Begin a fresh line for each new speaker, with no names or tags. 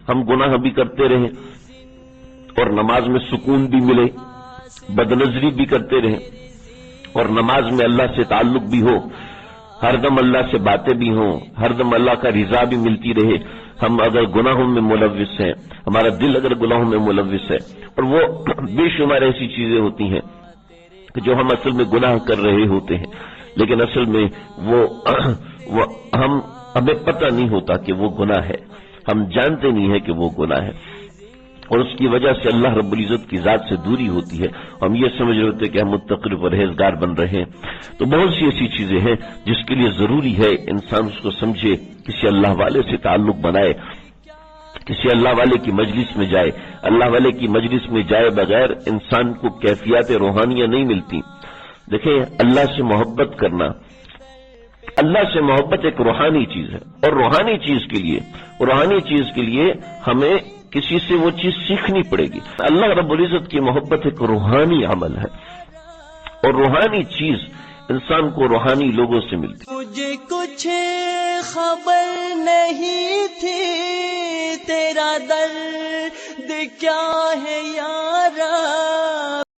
ہم گناہ بھی کرتے رہیں اور نماز میں سکون بھی ملے، بدنظری بھی کرتے رہیں اور نماز میں اللہ سے تعلق بھی ہو، ہر دم اللہ سے باتیں بھی ہوں، ہر دم اللہ کا رضا بھی ملتی رہے. ہم اگر گناہوں میں ملوث ہیں، ہمارا دل اگر گناہوں میں ملوث ہے، اور وہ بے شمار ایسی چیزیں ہوتی ہیں کہ جو ہم اصل میں گناہ کر رہے ہوتے ہیں، لیکن اصل میں وہ ہمیں پتہ نہیں ہوتا کہ وہ گناہ ہے، ہم جانتے نہیں ہیں کہ وہ گناہ ہے، اور اس کی وجہ سے اللہ رب العزت کی ذات سے دوری ہوتی ہے. ہم یہ سمجھ رہے ہوتے ہیں کہ ہم متقی پرہیزگار بن رہے ہیں. تو بہت سی ایسی چیزیں ہیں جس کے لیے ضروری ہے انسان اس کو سمجھے، کسی اللہ والے سے تعلق بنائے، کسی اللہ والے کی مجلس میں جائے. اللہ والے کی مجلس میں جائے بغیر انسان کو کیفیات روحانیہ نہیں ملتی. دیکھیں، اللہ سے محبت کرنا، اللہ سے محبت ایک روحانی چیز ہے، اور روحانی چیز کے لیے ہمیں کسی سے وہ چیز سیکھنی پڑے گی. اللہ رب العزت کی محبت ایک روحانی عمل ہے، اور روحانی چیز انسان کو روحانی لوگوں سے ملتی.
مجھے کچھ خبر نہیں تھی تیرا درد کیا ہے یارا،